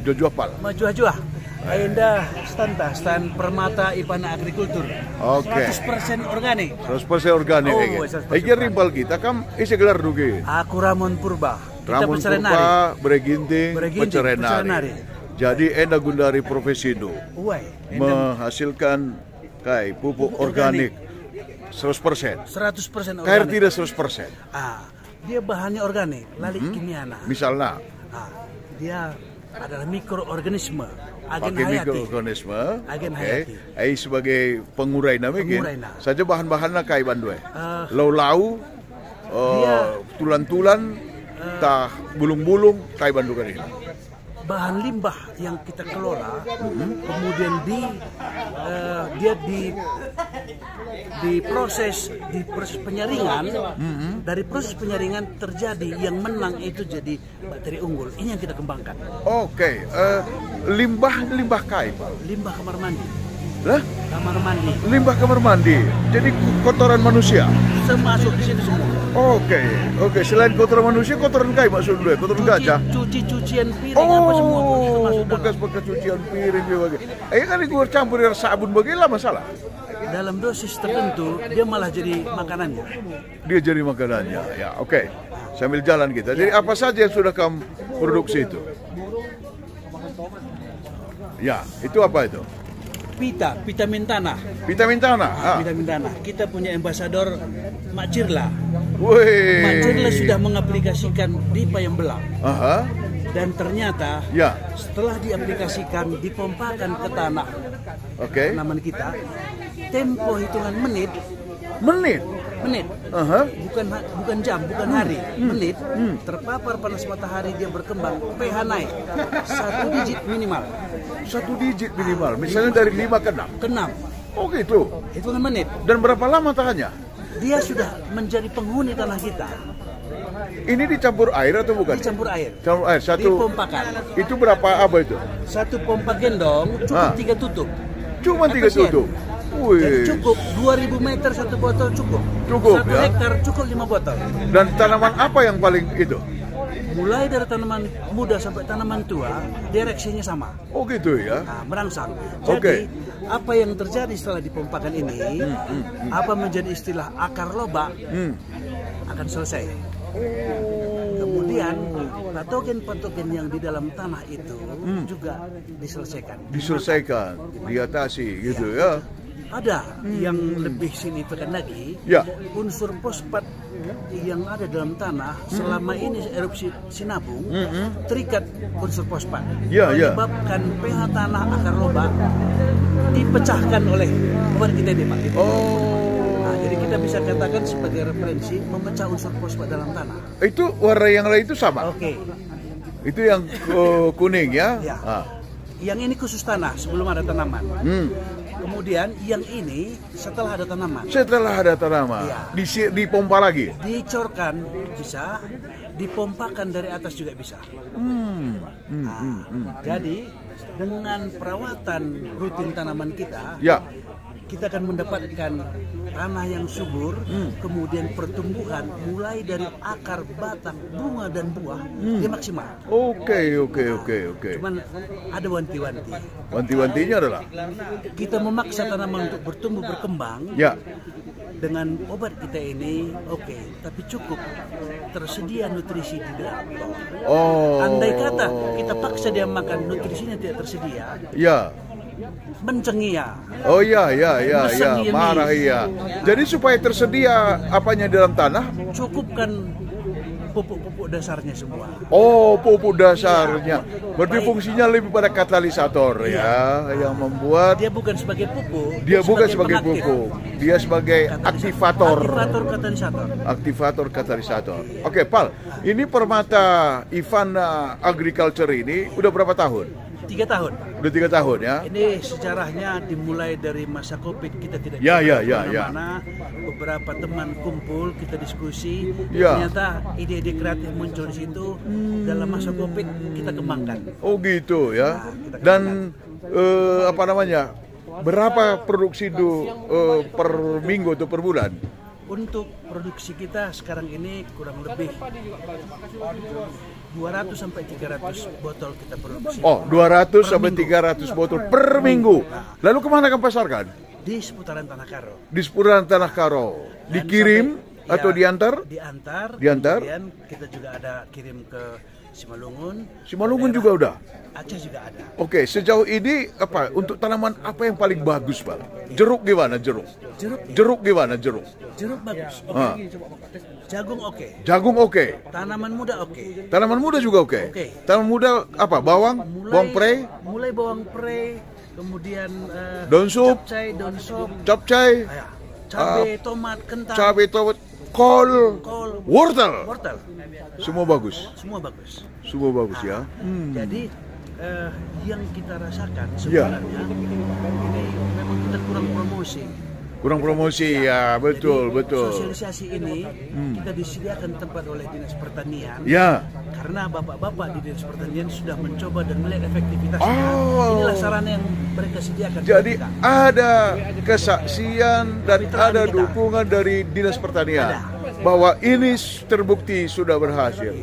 Jojuapal. Majua-jua. Ainda stand Permata Ipana Agrikultur. Oke. 100% organik. 100% organik. Oh, 100% Iki rimpal kita kam isi gelar dugi. Aku Ramon Purba. Kita Ramon pecarenari. Purba, Bereginting, Pecarenari. Pecarenari. Jadi enda gundari profesi itu Uai. menghasilkan kayak pupuk organik 100%. 100% Kayak organik. tidak 100%. Dia bahannya organik, lali kimiana. Misalnya Dia adalah mikroorganisme, agen pakai hayati. mikroorganisme, Agen hayati. sebagai pengurai mungkin. Pengurai. Saja bahan-bahannya kayak bandue. Ah. Lau-lau, Dia- tulan-tulan, tah bulung-bulung kayak bandu kan ini. Bahan limbah yang kita kelola, kemudian dia di proses penyaringan. Dari proses penyaringan terjadi yang menang itu jadi bakteri unggul. Ini yang kita kembangkan. Oke, limbah kain. Limbah kamar mandi. Lah, Kamar mandi. limbah kamar mandi. Jadi kotoran manusia. Semasuk di situ semua. Oke. Selain kotoran manusia, kotoran kain maksud dulu ya, kotoran gajah. Cucian piring apa semua pun itu masuk dalam. Bekas-bekas cucian piring juga. Kan itu campur dengan sabun bagaimana masalah? Dalam dosis tertentu dia malah jadi makanannya. Dia jadi makanannya. Ya, oke. Sambil jalan kita. Jadi apa saja yang sudah kamu produksi itu? Ya, itu apa itu? Vitamin tanah. Vitamin tanah. Vitamin tanah. Kita punya ambasador Mak Cirla. Wih. Mak Cirla sudah mengaplikasikan di Payambelang. Aha. Dan ternyata Ya. setelah diaplikasikan, dipompakan ke tanah Oke. tanaman kita, tempo hitungan menit, Aha. bukan jam, bukan hari, menit, terpapar panas matahari dia berkembang, pH naik 1 digit minimal. 1 digit minimal. Misalnya dari 5 ke 6. Ke-6, Oh gitu. hitungan menit. Dan berapa lama tahannya? Dia sudah menjadi penghuni tanah kita. Ini dicampur air atau bukan? Dicampur air. Campur air satu. Dipompakan. Itu berapa apa itu? Satu pompa gendong cukup 3 tutup. Cuma 3 Efisien. tutup. Jadi Wih. cukup 2000 meter satu botol cukup. Cukup, 1 ya. hektar cukup 5 botol. Dan tanaman apa yang paling itu? Mulai dari tanaman muda sampai tanaman tua, direksinya sama. Oh gitu ya. Nah, merangsang. Oke. Jadi apa yang terjadi setelah dipompakan ini, apa menjadi istilah akar lobak akan selesai. Kemudian patogen-patogen yang di dalam tanah itu juga Diselesaikan, diatasi gitu ya. Ada yang lebih signifikan lagi, Ya. unsur fosfat yang ada dalam tanah selama ini erupsi Sinabung terikat unsur fosfat, Ya, ya. menyebabkan pH tanah akar lobak dipecahkan oleh obat kita ini, Pak. Nah, jadi kita bisa katakan sebagai referensi memecah unsur fosfat dalam tanah. Itu warna yang lain itu sama. Oke. Itu yang kuning ya. Ya. Ah. Yang ini khusus tanah sebelum ada tanaman. Hmm. Kemudian yang ini setelah ada tanaman. Setelah ada tanaman, Iya. dipompa lagi. Dicorkan bisa, dipompakan dari atas juga bisa. Jadi dengan perawatan rutin tanaman kita, Ya. kita akan mendapatkan tanah yang subur, kemudian pertumbuhan mulai dari akar, batang, bunga dan buah dia maksimal. Oke. Cuman ada wanti-wanti. Wanti-wantinya adalah Kita memaksa tanaman untuk bertumbuh berkembang. ya. Dengan obat kita ini, tapi cukup tersedia nutrisi di dalam. Oh. Andai kata kita paksa dia makan nutrisinya tidak tersedia, Ya. mencengia. Oh ya, Meseng ini. marah iya. Jadi supaya tersedia apanya di dalam tanah? Cukupkan pupuk-pupuk dasarnya semua. Oh, pupuk dasarnya. Berarti fungsinya lebih pada katalisator ya, yang membuat Dia bukan sebagai pupuk. dia bukan sebagai pengaktif. pupuk, dia sebagai aktivator. Aktivator katalisator. Aktivator katalisator. Oke, Pal. Ini Permata Ipana Agriculture ini udah berapa tahun? 3 tahun. Udah 3 tahun ya. Ini sejarahnya dimulai dari masa Covid, kita tidak Ya. kemana-mana. Beberapa teman kumpul, kita diskusi. Ya. Ternyata ide-ide kreatif muncul di situ. Dalam masa Covid kita kembangkan. Oh gitu ya. Nah, kita Dan apa namanya? Berapa produksi itu per minggu atau per bulan? Untuk produksi kita sekarang ini kurang lebih 200 sampai 300 botol kita produksi. Oh, 200 sampai 300 botol per minggu. Lalu kemana kamu pasarkan? Di seputaran Tanah Karo. Di seputaran Tanah Karo. Dikirim atau diantar? Diantar. Diantar. Kemudian kita juga ada kirim ke Simalungun. Simalungun juga udah. Aceh juga ada. Oke, sejauh ini apa untuk tanaman apa yang paling bagus, Pak? Jeruk gimana jeruk? Jeruk gimana jeruk? Jeruk bagus. Ah. Jagung oke. Jagung oke. Tanaman muda oke. Tanaman muda juga oke. Oke. Tanaman muda apa? Bawang, bawang prei, Mulai bawang prei, kemudian daun sup, daun sop, capcay, cabai, tomat, kentang, cabai, tomat, kol, wortel. wortel. Semua bagus. Semua bagus. Semua bagus ya. Jadi yang kita rasakan Ya. sebenarnya ini memang kita kurang promosi. Kurang promosi ya, betul, Jadi, betul. sosialisasi ini kita disediakan tempat oleh Dinas Pertanian. Ya. Karena bapak-bapak di Dinas Pertanian sudah mencoba dan melihat efektivitasnya. Oh. Inilah sarana yang mereka sediakan. Jadi kepada kita. ada kesaksian dan Kemitraan ada kita. dukungan dari Dinas Pertanian bahwa ini terbukti sudah berhasil.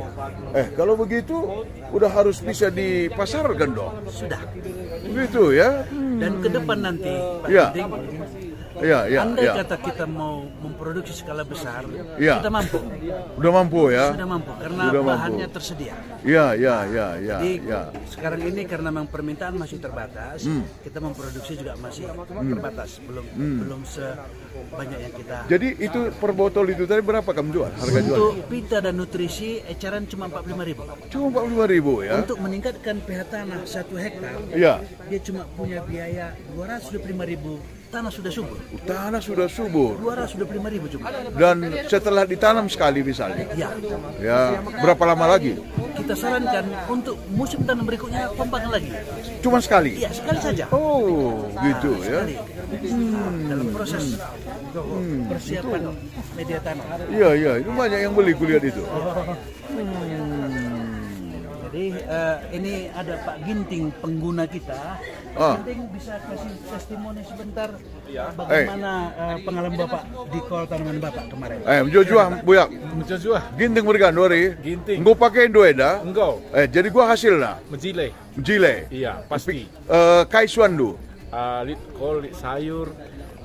Kalau begitu udah harus bisa dipasarkan dong. Sudah. Begitu ya. Dan ke depan nanti, Pak Ya. Ginting, Ya. andai kata kita mau memproduksi skala besar, Ya. kita mampu. Udah mampu ya. Sudah mampu karena Sudah mampu. bahannya tersedia. Ya. Jadi Ya. sekarang ini karena memang permintaan masih terbatas, kita memproduksi juga masih terbatas, belum sebanyak yang kita. Jadi itu per botol itu tadi berapa kamu jual? Harga jual? Untuk pita dan nutrisi eceran cuma 45.000. Cuma 45.000 ya. Untuk meningkatkan pH tanah 1 hektar, Iya. dia cuma punya biaya 225.000. Tanah sudah subur. Tanah sudah subur 225.000 cuma. dan setelah ditanam sekali misalnya. Ya, Ya, berapa lama lagi? kita sarankan untuk musim tanam berikutnya pompakan lagi. Cuma sekali. Iya, sekali saja. Oh, gitu ya. Sekali. Dalam proses persiapan media tanam. Iya, itu banyak yang beli kulihat itu. Jadi ini ada Pak Ginting pengguna kita. Pak Ginting bisa kasih testimoni sebentar bagaimana pengalaman Bapak di kol tanaman Bapak kemarin. Menjual buyak. Menjual Ginting mergan dori. Ginting. Engkau pakai doeda. Engkau Jadi gua hasil lah. menjile. Jile. Iya, pasti. Kaisuan du. Lit kol, lit sayur,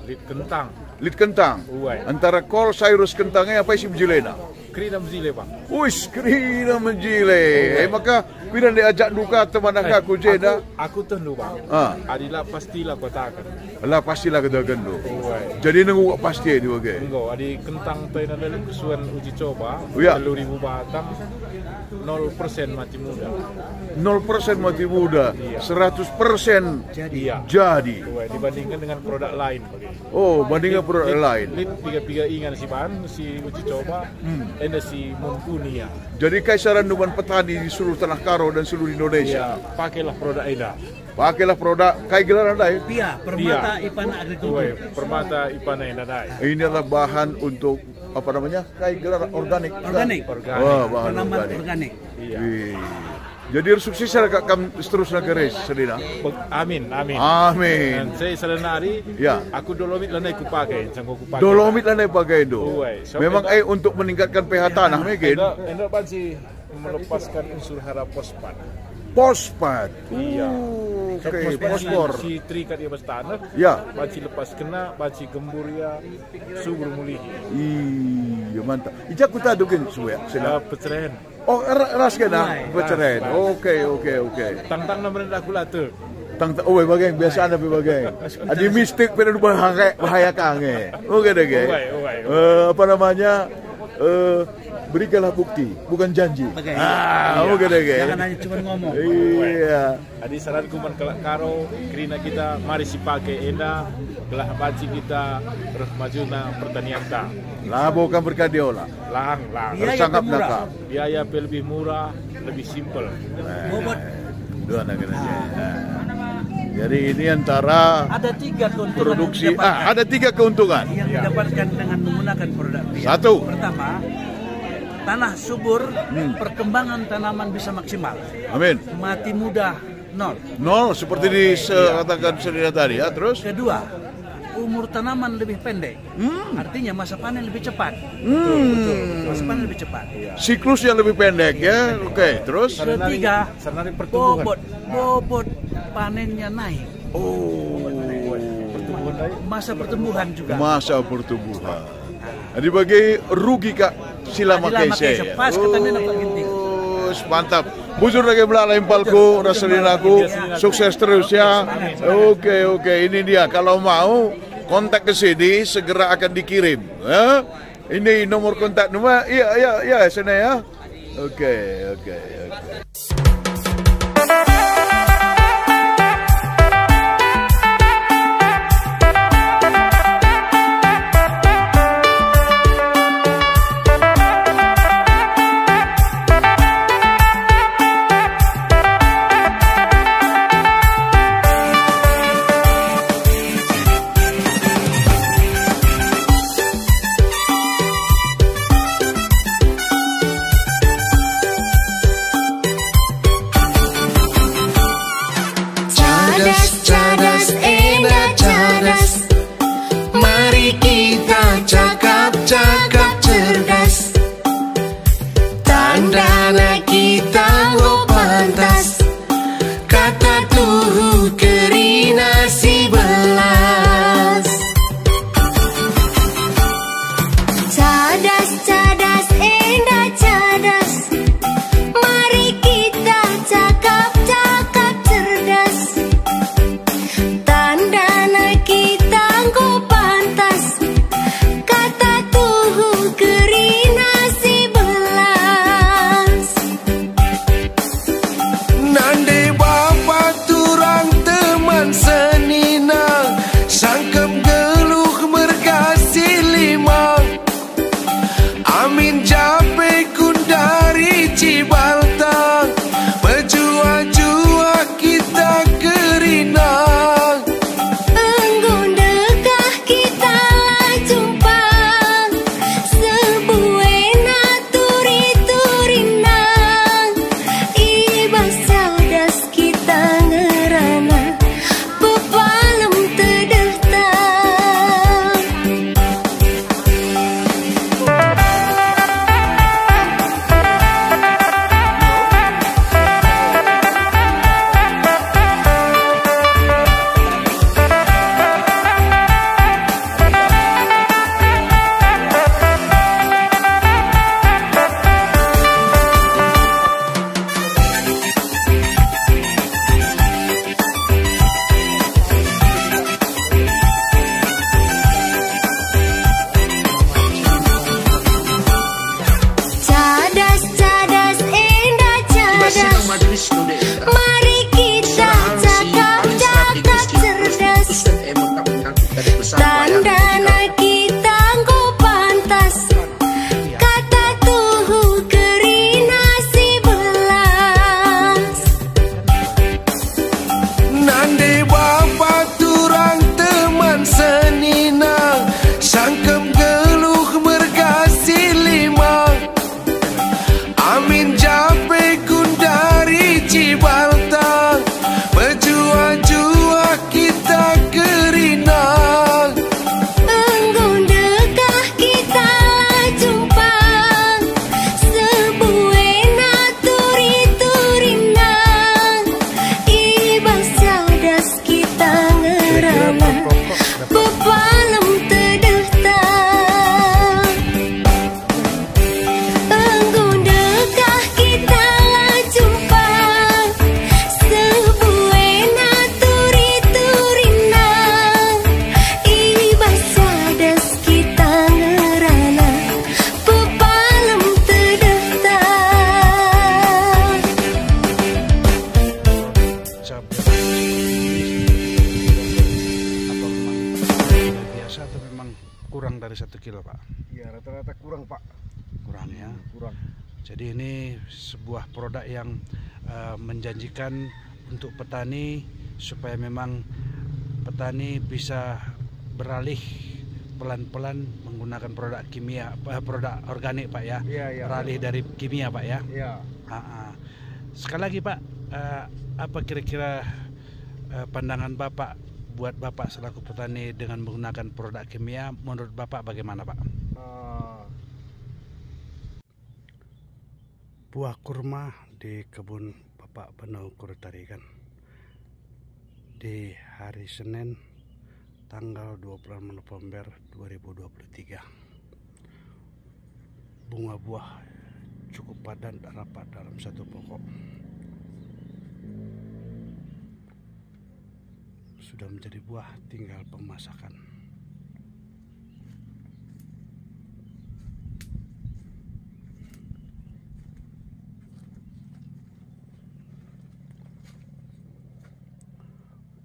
lit kentang. Lit kentang. Uai. Antara kol, sayur, kentangnya apa isi menjile na? Kerina menjile, Bang. Wis, kerina menjile. Maka pidan diajak duka teman aku jeda. Aku tendu, Bang. Adilah pastilah kotakan. Lah pastilah kita gendo. Uai. Jadi nunggu pasti di bagai. Engkau adi kentang tena dari kesuan uji coba. Iya. 10.000 batang. 0% mati muda. 0% mati muda, 100% Iya. jadi. Uai, dibandingkan dengan produk lain bagi. Oh, bandingkan produk lain. Lit tiga ingan si Ban, si uji coba, ada si Mumpuni ya. Jadi kaisaran duman petani di seluruh Tanah Karo dan seluruh Indonesia. Iya, pakailah produk Eda. Pakailah produk kai gelaran dai. Pia, Permata Ipana Agrikultur. Uai, Permata Ipana Eda dai. Ini adalah bahan untuk apa namanya? Kai gelaran organik. Organik. Organik. Wah, bahan Tanaman organik. organik. Iya. Wih. Jadi sukses kam seterusnya keres sedina. Amin, amin. Amin. Dan saya selenari, Ya. aku dolomit lanai ku pakai, cangkok ku pakai. Dolomit lah pakai itu. Uai, so Memang enggak- untuk meningkatkan pH tanah mungkin. Enggak banci melepaskan unsur hara fosfat. Fosfat. Iya. Oke, fosfor. Si terikat di atas tanah. Ya. Banci lepas kena, banci gembur ya, subur mulih. Iya mantap. Ijak ku tadukin suya. Ya, peceren. Oh, ras kena peceren. Oke. Tang-tang nama rendah kulatur. Oh, bagai biasa ada bagai. Adi mistik pada bahaya kange. Oke deh, ge. Uai. Apa namanya? Berikanlah bukti, bukan janji. Bagai. Oke deh, ge. Jangan hanya cuma ngomong. Iya. Adi saranku man kelak karo, kerina kita mari si pakai enda, gelah banci kita terus majuna pertanian ta. Labokan berkadiola. Lang. Biaya Tersangkap murah. nakap. Biaya lebih murah, lebih simpel. Bobot Dua anak aja. Jadi ini antara ada 3 keuntungan produksi. yang didapatkan, Ada 3 keuntungan. yang didapatkan dengan menggunakan produk Pia. Satu. Pertama, tanah subur, perkembangan tanaman bisa maksimal. Amin. Mati muda 0. Nol seperti dikatakan Serina tadi ya. Terus Kedua, umur tanaman lebih pendek. Artinya masa panen lebih cepat. Masa panen lebih cepat. Siklusnya lebih pendek ya. Oke, terus Ketiga, Senari pertumbuhan. bobot panennya naik. Masa pertumbuhan juga. masa pertumbuhan. Jadi bagi rugi Kak sila makese. Pas katanya dapat ginting. Mantap. Bujur lagi belakang impalku, rasain aku. Sukses terus ya. Oke. Ini dia. Kalau mau kontak ke sini segera akan dikirim. Ya? Ini nomor kontak nomor. Iya, sana ya. Oke. Cadas, enak cadas. Mari kita cakap-cakap cerdas. Tandana kita go pantas. Kata tuhu kerina si belas. Cadas, enak cadas. Mari kita cakap-cakap cerdas. Tandana kita go pantas. Kata tuhu kerina si belas. Nande bapa turang teman seninang. Sangkem geluh mergasi limang. Amin jape kundari Cibaltang. Berjua-jua kita kerinang. Enggundekah kita lah jumpa. Sebuena turi-turinang. Iba saudas kita ngerana. Bepalem tedetang. Cadas, enak cadas. Mari kita cakap-cakap cerdas. Tandana kita go pantas. Kata tuhu kerina si belas. Nande bapa turang teman seninang. Sangkem geluh mergasi limang. Amin jape kundari Cibaltang. Berjua-jua kita kerinang. Enggundekah kita lah jumpa. Sebuena turi-turinang. Iba saudas kita ngerana. Bepalem tedetang. Enggundekah kita lah jumpa. Sebuena turi-turinang. Iba saudas kita ngerana. Bepalem tedetang. Apa memang biasa atau memang kurang dari 1 kilo, Pak? Ya rata-rata kurang Pak. Kurang ya. Kurang. Jadi ini sebuah produk yang menjanjikan untuk petani supaya memang petani bisa beralih pelan-pelan menggunakan produk kimia, produk organik Pak ya. Iya. Beralih dari kimia Pak ya. Iya. Sekali lagi Pak, apa kira-kira pandangan Bapak buat Bapak selaku petani dengan menggunakan produk kimia, menurut Bapak bagaimana, Pak? Buah kurma di kebun Bapak Benau Kuritari kan di hari Senin tanggal 20 November 2023. Bunga buah cukup padat dan rapat dalam satu pokok. Sudah menjadi buah, tinggal pemasakan.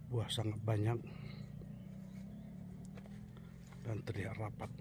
Buah sangat banyak dan terlihat rapat.